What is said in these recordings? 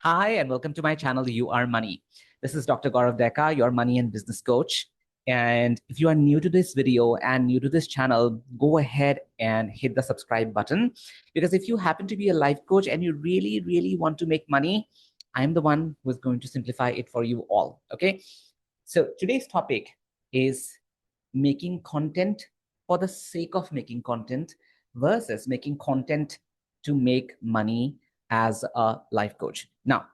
Hi, and welcome to my channel, You Are Money. This is Dr. Gaurav Deka, your money and business coach. And if you are new to this video and new to this channel, go ahead and hit the subscribe button. Because if you happen to be a life coach and you really want to make money, I'm the one who's going to simplify it for you all. Okay. So today's topic is making content for the sake of making content versus making content to make money as a life coach. Now,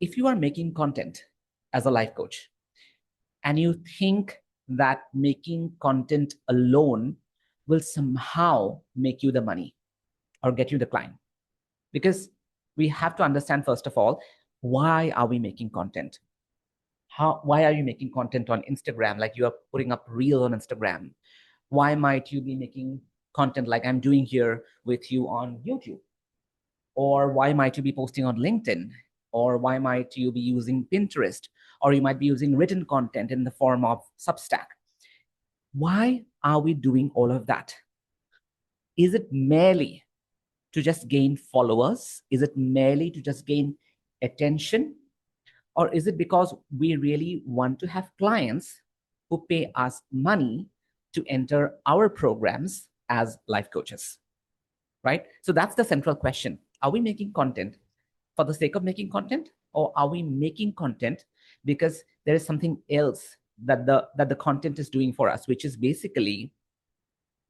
if you are making content as a life coach and you think that making content alone will somehow make you the money or get you the client, because we have to understand, first of all, why are we making content? Why are you making content on Instagram? Like you are putting up reels on Instagram. Why might you be making content like I'm doing here with you on YouTube? Or why might you be posting on LinkedIn? Or why might you be using Pinterest? Or you might be using written content in the form of Substack. Why are we doing all of that? Is it merely to just gain followers? Is it merely to just gain attention? Or is it because we really want to have clients who pay us money to enter our programs as life coaches, right? So that's the central question. Are we making content for the sake of making content, or are we making content because there is something else that the content is doing for us, which is basically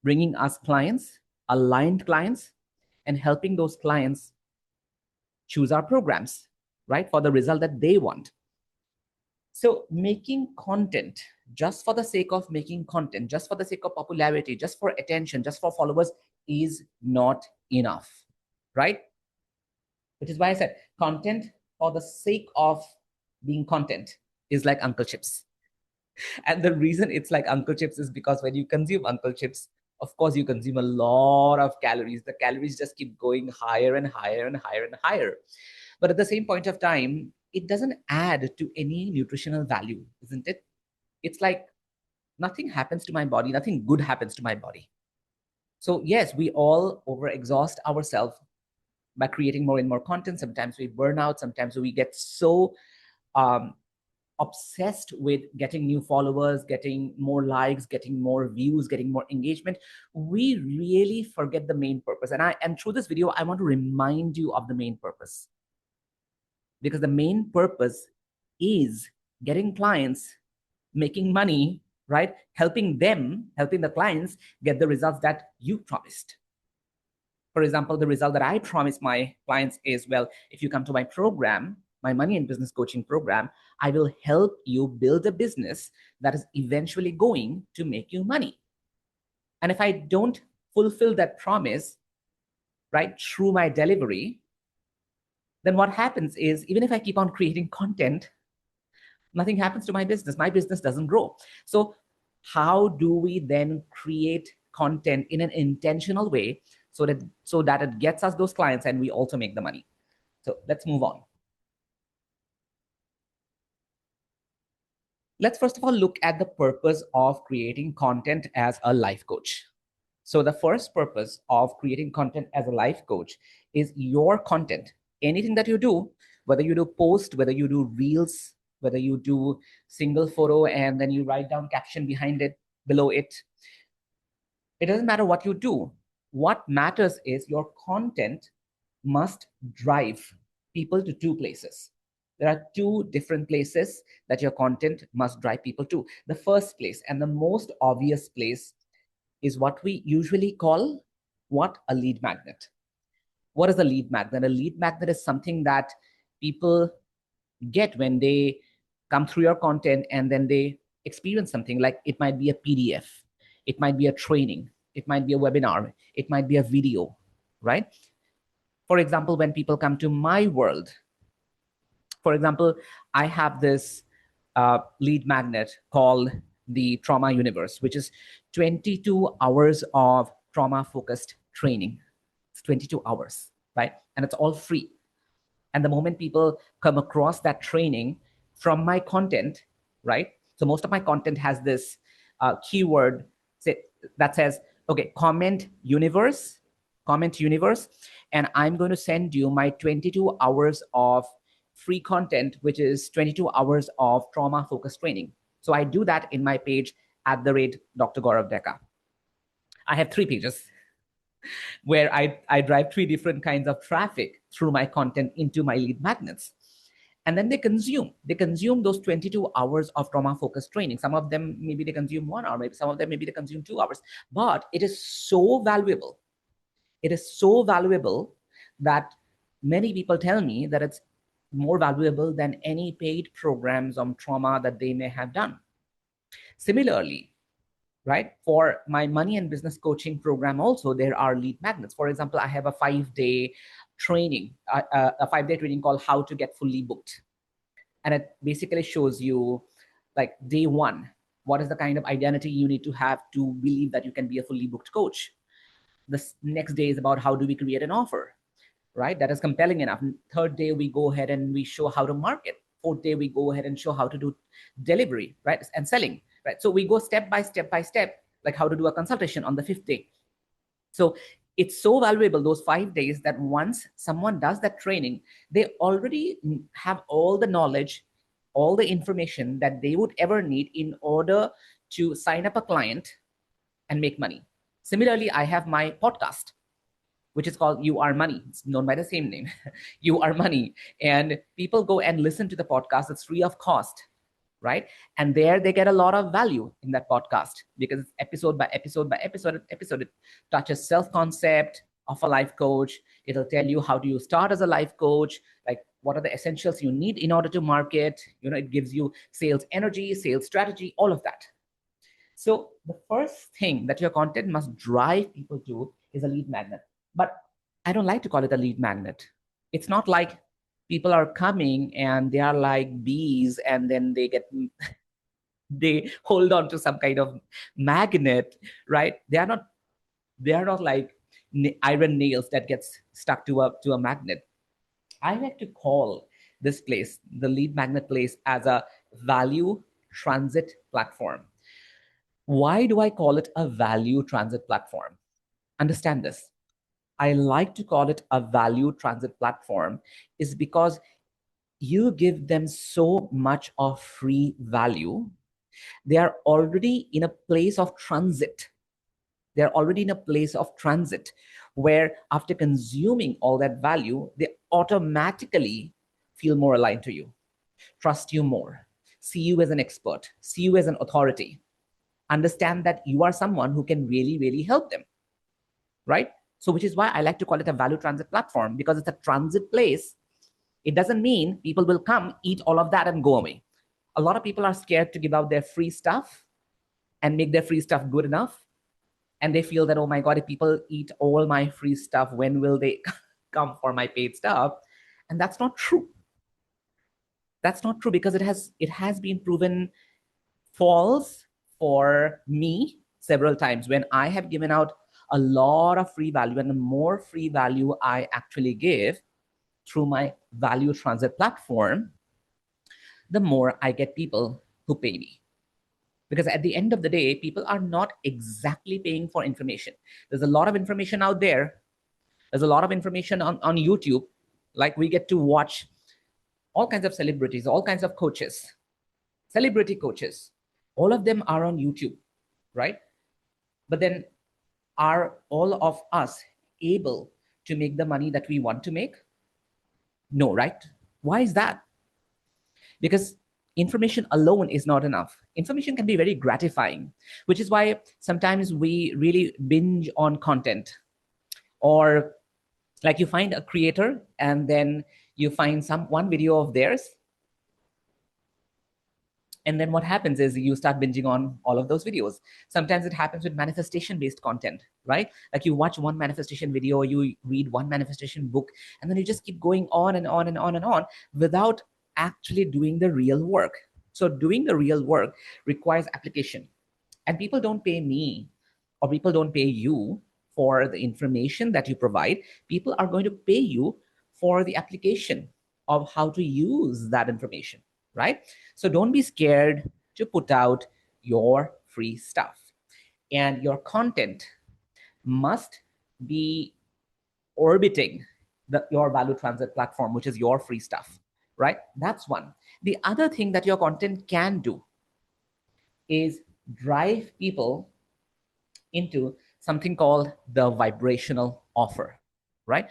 bringing us clients, aligned clients, and helping those clients choose our programs, right, for the result that they want. So making content just for the sake of making content, just for the sake of popularity, just for attention, just for followers is not enough, right? Which is why I said content for the sake of being content is like Uncle Chips. And the reason it's like Uncle Chips is because when you consume Uncle Chips, of course, you consume a lot of calories. The calories just keep going higher and higher and higher and higher. But at the same point of time, it doesn't add to any nutritional value, isn't it? It's like nothing happens to my body, nothing good happens to my body. So yes, we all overexhaust ourselves by creating more and more content. Sometimes we burn out, sometimes we get so obsessed with getting new followers, getting more likes, getting more views, getting more engagement. We really forget the main purpose. And through this video, I want to remind you of the main purpose. Because the main purpose is getting clients, making money, right? Helping the clients get the results that you promised. For example, the result that I promise my clients is, well, if you come to my program, my money and business coaching program, I will help you build a business that is eventually going to make you money. And if I don't fulfill that promise, right, through my delivery, then what happens is, even if I keep on creating content, nothing happens to my business. My business doesn't grow. So how do we then create content in an intentional way so that it gets us those clients and we also make the money? So let's move on. Let's first of all look at the purpose of creating content as a life coach. So the first purpose of creating content as a life coach is your content. Anything that you do, whether you do post, whether you do reels, whether you do single photo and then you write down caption behind it, below it, it doesn't matter what you do. What matters is your content must drive people to two places. There are two different places that your content must drive people to. The first place and the most obvious place is what we usually call a lead magnet. What is a lead magnet? A lead magnet is something that people get when they come through your content and then they experience something. Like it might be a PDF, it might be a training, it might be a webinar, it might be a video, right? For example, when people come to my world, for example, I have this lead magnet called the Trauma Universe, which is 22 hours of trauma-focused training. It's 22 hours, right? And it's all free. And the moment people come across that training from my content, right? So most of my content has this keyword that says, okay, comment universe, and I'm going to send you my 22 hours of free content, which is 22 hours of trauma focused training. So I do that in my page at the rate Dr. Gaurav Deka. I have 3 pages where I drive 3 different kinds of traffic through my content into my lead magnets. And then they consume those 22 hours of trauma focused training. Some of them, maybe they consume 1 hour, maybe some of them, maybe they consume 2 hours, but it is so valuable. It is so valuable that many people tell me that it's more valuable than any paid programs on trauma that they may have done. Similarly, right, for my money and business coaching program also, there are lead magnets. For example, I have a 5-day training, a 5-day training called How to Get Fully Booked. And it basically shows you, like, day one, what is the kind of identity you need to have to believe that you can be a fully booked coach. The next day is about how do we create an offer, right, that is compelling enough. Third day, we go ahead and we show how to market. Fourth day, we go ahead and show how to do delivery, right, and selling, right? So we go step by step, like how to do a consultation on the 5th day. So it's so valuable, those 5 days, that once someone does that training, they already have all the knowledge, all the information that they would ever need in order to sign up a client and make money. Similarly, I have my podcast, which is called You Are Money. It's known by the same name, You Are Money. And people go and listen to the podcast. It's free of cost, right? And there they get a lot of value in that podcast because it's episode by episode by episode. It touches self-concept of a life coach. It'll tell you how do you start as a life coach, like what are the essentials you need in order to market. It gives you sales energy, sales strategy, all of that. So the first thing that your content must drive people to is a lead magnet. But I don't like to call it a lead magnet. It's not like people are coming and they are like bees and then they hold on to some kind of magnet, right? They are not like iron nails that gets stuck to a magnet. I like to call this place, the lead magnet place, as a value transit platform. Why do I call it a value transit platform? Understand this. I like to call it a value transit platform is because you give them so much of free value. They are already in a place of transit. They're already in a place of transit where after consuming all that value, they automatically feel more aligned to you, trust you more, see you as an expert, see you as an authority, understand that you are someone who can really, really help them, right? So which is why I like to call it a value transit platform, because it's a transit place. It doesn't mean people will come, eat all of that and go away. A lot of people are scared to give out their free stuff and make their free stuff good enough. And they feel that, oh my God, if people eat all my free stuff, when will they come for my paid stuff? And that's not true. That's not true, because it has been proven false for me several times when I have given out a lot of free value, and the more free value I actually give through my value transit platform, the more I get people who pay me. Because at the end of the day, people are not exactly paying for information. There's a lot of information out there. There's a lot of information on YouTube. Like, we get to watch all kinds of celebrities, all kinds of coaches, celebrity coaches. All of them are on YouTube, right? But then, are all of us able to make the money that we want to make? No, right? Why is that? Because information alone is not enough. Information can be very gratifying, which is why sometimes we really binge on content. Or like, you find a creator and then you find one video of theirs, and then what happens is you start binging on all of those videos. Sometimes it happens with manifestation based content, right? Like, you watch one manifestation video, you read one manifestation book, and then you just keep going on and on and on and on without actually doing the real work. So doing the real work requires application. And people don't pay me, or people don't pay you for the information that you provide. People are going to pay you for the application of how to use that information, right? So don't be scared to put out your free stuff. And your content must be orbiting your value transit platform, which is your free stuff, right? That's one. The other thing that your content can do is drive people into something called the vibrational offer, right?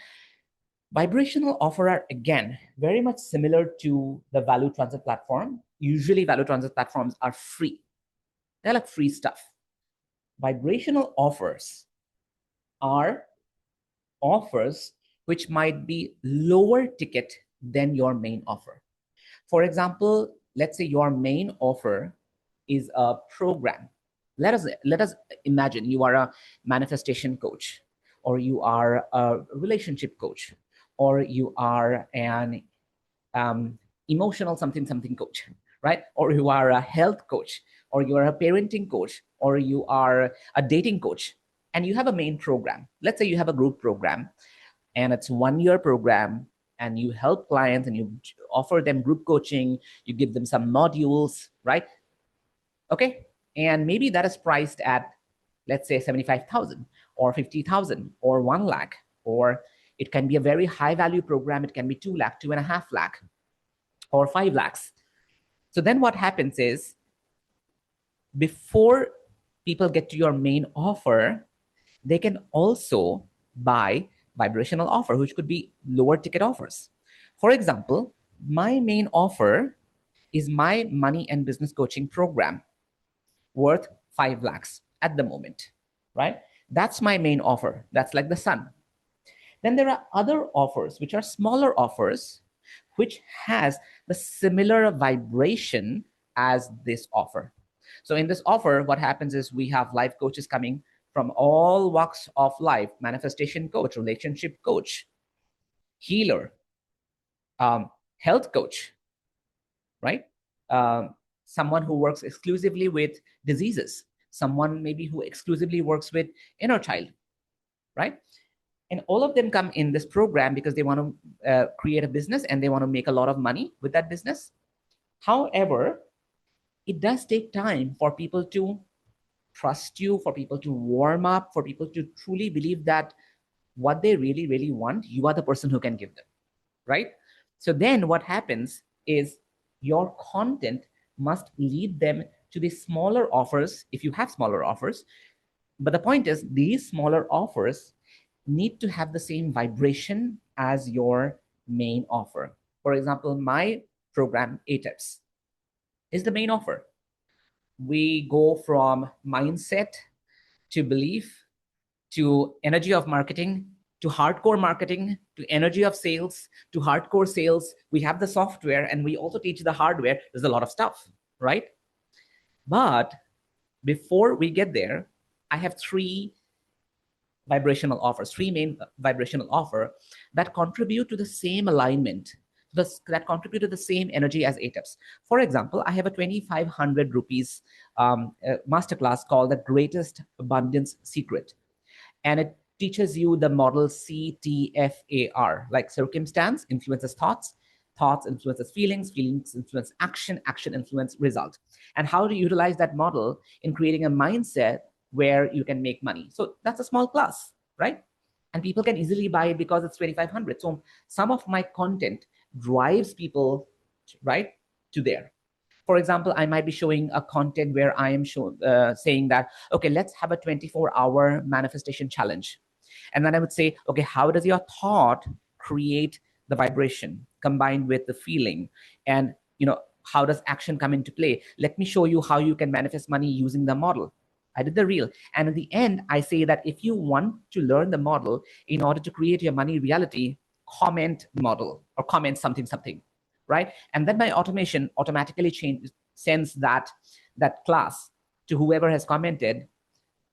Vibrational offer are, again, very much similar to the value transit platform. Usually value transit platforms are free. They're like free stuff. Vibrational offers are offers which might be lower ticket than your main offer. For example, let's say your main offer is a program. Let us imagine you are a manifestation coach, or you are a relationship coach, or you are an emotional something something coach, right? Or you are a health coach, or you are a parenting coach, or you are a dating coach, and you have a main program. Let's say you have a group program, and it's 1 year program, and you help clients and you offer them group coaching, you give them some modules, right? Okay. And maybe that is priced at, let's say, 75,000 or 50,000 or 1 lakh, or it can be a very high value program. It can be 2 lakh, 2.5 lakh, or 5 lakhs. So then what happens is, before people get to your main offer, they can also buy vibrational offer, which could be lower ticket offers. For example, my main offer is my money and business coaching program, worth 5 lakhs at the moment, right? That's my main offer. That's like the sun. Then there are other offers, which are smaller offers, which has the similar vibration as this offer. So in this offer, what happens is we have life coaches coming from all walks of life: manifestation coach, relationship coach, healer, health coach, right? Someone who works exclusively with diseases, someone maybe who exclusively works with inner child, right? And all of them come in this program because they want to create a business and they want to make a lot of money with that business. However, it does take time for people to trust you, for people to warm up, for people to truly believe that what they really, really want, you are the person who can give them, right? So then what happens is your content must lead them to the smaller offers, if you have smaller offers. But the point is, these smaller offers need to have the same vibration as your main offer. For example, my program, 8 Tips, is the main offer. We go from mindset to belief to energy of marketing to hardcore marketing to energy of sales to hardcore sales. We have the software and we also teach the hardware. There's a lot of stuff, right? But before we get there, I have three vibrational offers, three main vibrational offer that contribute to the same alignment, that contribute to the same energy as 8 Tips. For example, I have a 2,500 rupees masterclass called The Greatest Abundance Secret. And it teaches you the model CTFAR, like circumstance influences thoughts, thoughts influences feelings, feelings influence action, action influence result, and how to utilize that model in creating a mindset where you can make money. So that's a small class, right? And people can easily buy it because it's 2,500. So some of my content drives people, right, to there. For example, I might be showing a content where I am saying that, okay, let's have a 24-hour manifestation challenge. And then I would say, okay, how does your thought create the vibration combined with the feeling? And, how does action come into play? Let me show you how you can manifest money using the model. I did the reel. And at the end, I say that if you want to learn the model in order to create your money reality, comment model or comment something, something, right? And then my automation automatically sends that class to whoever has commented,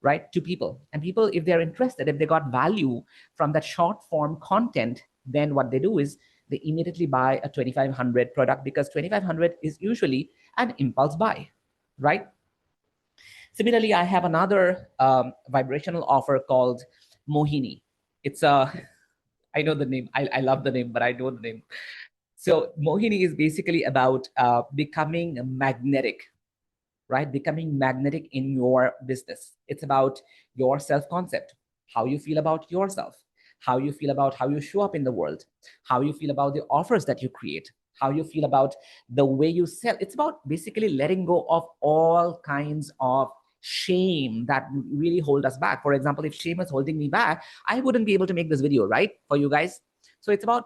right, to people. And people, if they're interested, if they got value from that short form content, then what they do is they immediately buy a 2,500 product, because 2,500 is usually an impulse buy, right? Similarly, I have another vibrational offer called Mohini. It's a, I know the name, I love the name, but I know the name. So Mohini is basically about becoming magnetic, right? Becoming magnetic in your business. It's about your self-concept, how you feel about yourself, how you feel about how you show up in the world, how you feel about the offers that you create, how you feel about the way you sell. It's about basically letting go of all kinds of shame that really hold us back. For example, if shame is holding me back, I wouldn't be able to make this video, right? For you guys. So it's about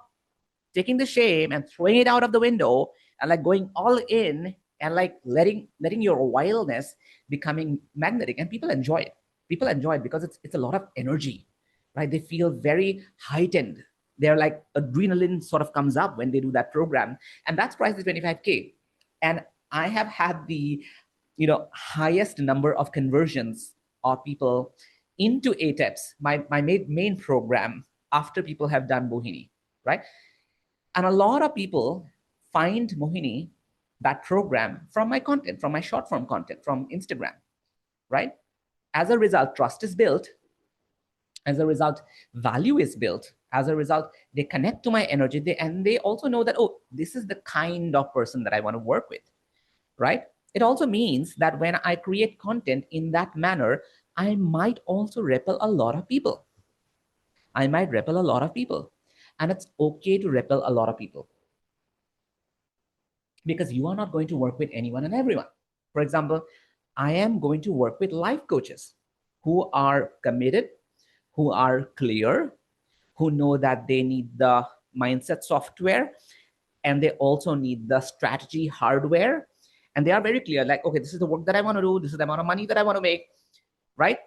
taking the shame and throwing it out of the window and like going all in and like letting your wildness becoming magnetic. And people enjoy it. People enjoy it because it's a lot of energy, right? They feel very heightened. They're like adrenaline sort of comes up when they do that program, and that's priced at 25K. And I have had the highest number of conversions of people into ATEPs, my main program, after people have done Mohini, right? And a lot of people find Mohini, that program, from my content, from my short form content, from Instagram, right? As a result, trust is built. As a result, value is built. As a result, they connect to my energy, and they also know that, oh, this is the kind of person that I want to work with, right? It also means that when I create content in that manner, I might also repel a lot of people. I might repel a lot of people. And it's okay to repel a lot of people, because you are not going to work with anyone and everyone. For example, I am going to work with life coaches who are committed, who are clear, who know that they need the mindset software, and they also need the strategy hardware. And they are very clear, like, okay, this is the work that I want to do. This is the amount of money that I want to make, right?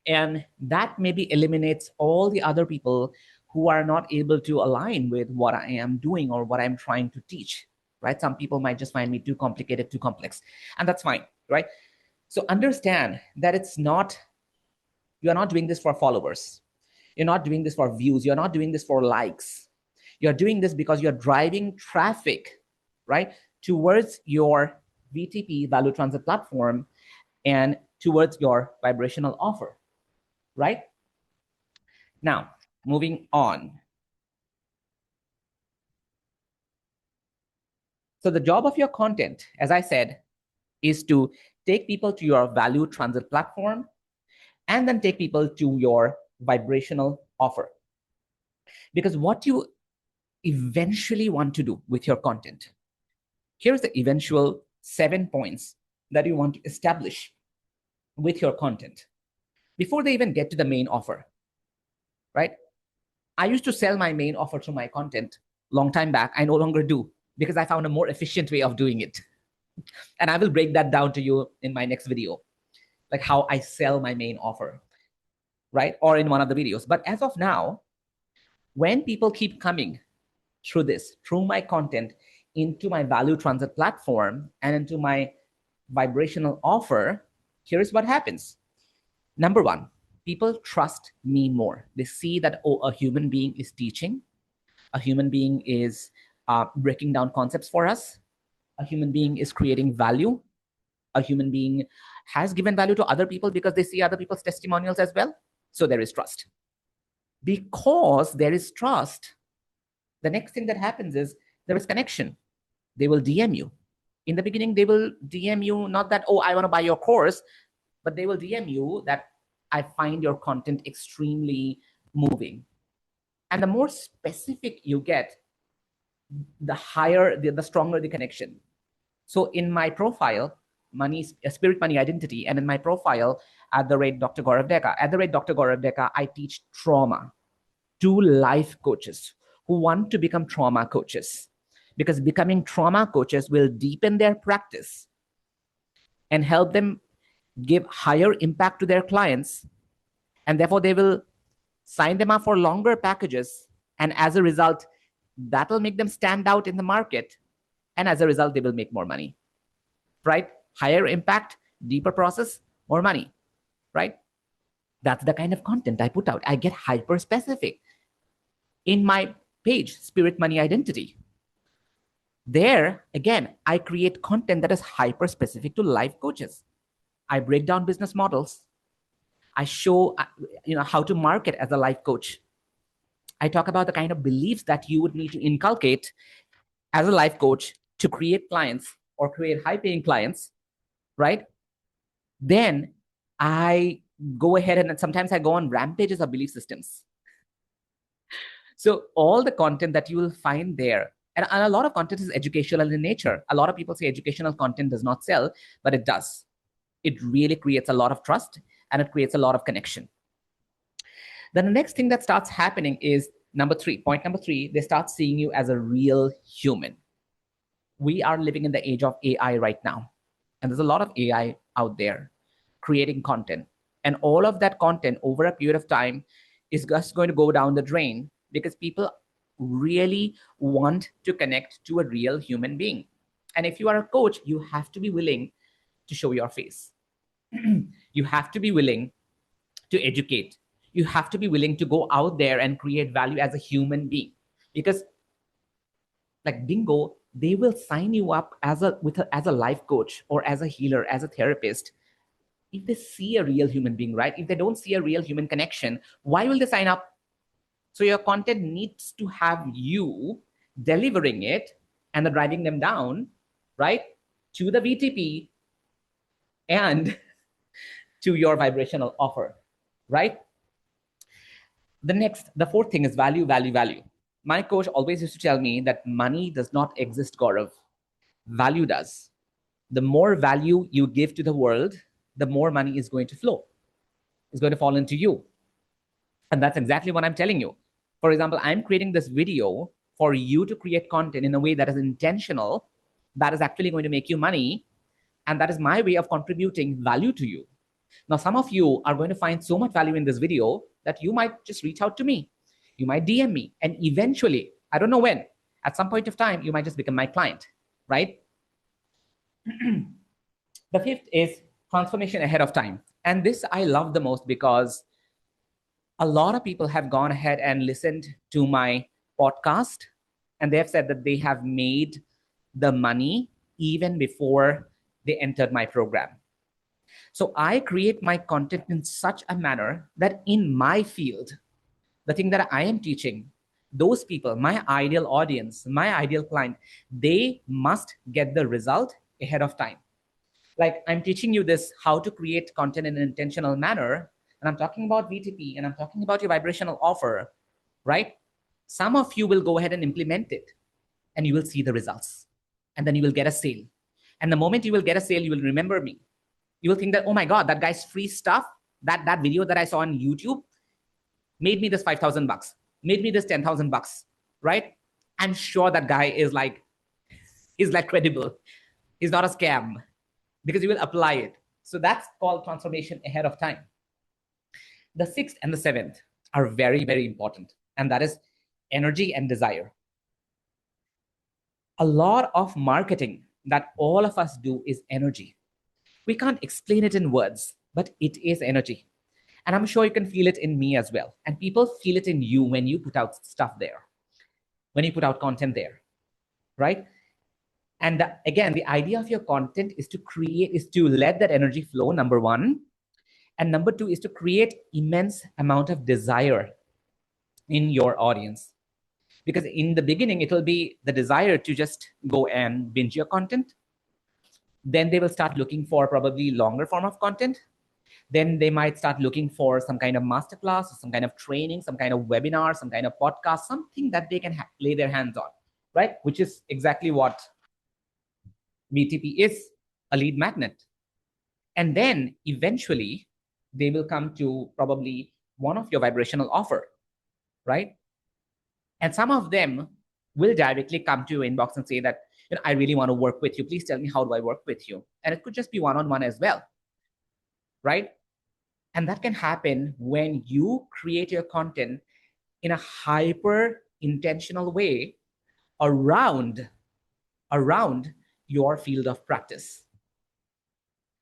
And that maybe eliminates all the other people who are not able to align with what I am doing or what I'm trying to teach, right? Some people might just find me too complicated, too complex, and that's fine, right? So understand that you're not doing this for followers. You're not doing this for views. You're not doing this for likes. You're doing this because you're driving traffic, right, towards your VTP, value transit platform, and towards your vibrational offer, right? Now, moving on. So the job of your content, as I said, is to take people to your value transit platform and then take people to your vibrational offer. Because what you eventually want to do with your content, here's the eventual 7 points that you want to establish with your content before they even get to the main offer, right? I used to sell my main offer through my content long time back. I no longer do, because I found a more efficient way of doing it. And I will break that down to you in my next video, like how I sell my main offer, right? Or in one of the videos. But as of now, when people keep coming through my content, into my value transit platform and into my vibrational offer, here's what happens. Number one, people trust me more. They see that, oh, a human being is teaching, a human being is breaking down concepts for us, a human being is creating value, a human being has given value to other people because they see other people's testimonials as well. So there is trust. Because there is trust, the next thing that happens is there is connection. They will DM you. In the beginning, they will DM you, not that, oh, I want to buy your course, but they will DM you that I find your content extremely moving. And the more specific you get, the higher, the stronger the connection. So in my profile, Spirit Money Identity, and in my profile, @Dr. Gaurav Deka, @Dr. Gaurav Deka, I teach trauma to life coaches who want to become trauma coaches, because becoming trauma coaches will deepen their practice and help them give higher impact to their clients. And therefore, they will sign them up for longer packages. And as a result, that'll make them stand out in the market. And as a result, they will make more money, right? Higher impact, deeper process, more money, right? That's the kind of content I put out. I get hyper specific. In my page, Spirit Money Identity, there, again, I create content that is hyper specific to life coaches. I break down business models. I show how to market as a life coach. I talk about the kind of beliefs that you would need to inculcate as a life coach to create clients or create high-paying clients, right? Then I go ahead and sometimes I go on rampages of belief systems. So all the content that you will find there And a lot of content is educational in nature. A lot of people say educational content does not sell, but it does. It really creates a lot of trust and it creates a lot of connection. Then the next thing that starts happening is point number three, they start seeing you as a real human. We are living in the age of AI right now. And there's a lot of AI out there creating content. And all of that content over a period of time is just going to go down the drain because people really want to connect to a real human being. And if you are a coach, you have to be willing to show your face. You have to be willing to educate. You have to be willing to go out there and create value as a human being. Because like bingo, they will sign you up as a life coach or as a healer, as a therapist. If they see a real human being, right? If they don't see a real human connection, why will they sign up? So your content needs to have you delivering it and then driving them down, right, to the VTP and to your vibrational offer, right? The fourth thing is value, value, value. My coach always used to tell me that money does not exist, Gaurav. Value does. The more value you give to the world, the more money is going to flow. It's going to fall into you. And that's exactly what I'm telling you. For example, I'm creating this video for you to create content in a way that is intentional, that is actually going to make you money. And that is my way of contributing value to you. Now, some of you are going to find so much value in this video that you might just reach out to me. You might DM me. And eventually, I don't know when, at some point of time, you might just become my client, right? The fifth is transformation ahead of time. And this I love the most because a lot of people have gone ahead and listened to my podcast and they have said that they have made the money even before they entered my program. So I create my content in such a manner that in my field, the thing that I am teaching, those people, my ideal audience, my ideal client, they must get the result ahead of time. Like I'm teaching you this, how to create content in an intentional manner. And I'm talking about VTP and I'm talking about your vibrational offer, right? Some of you will go ahead and implement it and you will see the results. And then you will get a sale. And the moment you will get a sale, you will remember me. You will think that, oh my God, that guy's free stuff, that video that I saw on YouTube made me this 5,000 bucks, made me this 10,000 bucks, right? I'm sure that guy is like credible. He's not a scam because you will apply it. So that's called transformation ahead of time. The sixth and the seventh are very, very important. And that is energy and desire. A lot of marketing that all of us do is energy. We can't explain it in words, but it is energy. And I'm sure you can feel it in me as well. And people feel it in you when you put out stuff there, when you put out content there, right? And again, the idea of your content is to let that energy flow, number one. And number two is to create immense amount of desire in your audience. Because in the beginning, it'll be the desire to just go and binge your content. Then they will start looking for probably longer form of content. Then they might start looking for some kind of masterclass, or some kind of training, some kind of webinar, some kind of podcast, something that they can lay their hands on, right? Which is exactly what VTP is, a lead magnet. And then eventually they will come to probably one of your vibrational offer, right? And some of them will directly come to your inbox and say that, I really want to work with you. Please tell me, how do I work with you? And it could just be one-on-one as well, right? And that can happen when you create your content in a hyper intentional way around your field of practice.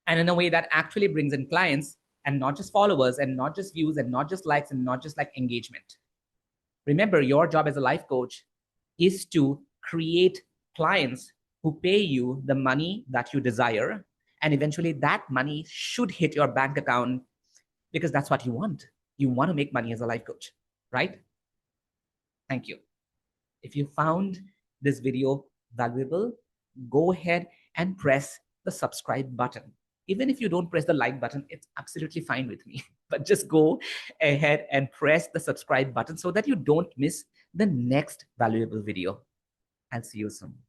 And in a way that actually brings in clients and not just followers and not just views and not just likes and not just like engagement. Remember, your job as a life coach is to create clients who pay you the money that you desire. And eventually that money should hit your bank account because that's what you want. You want to make money as a life coach, right? Thank you. If you found this video valuable, go ahead and press the subscribe button. Even if you don't press the like button, it's absolutely fine with me. But just go ahead and press the subscribe button so that you don't miss the next valuable video. I'll see you soon.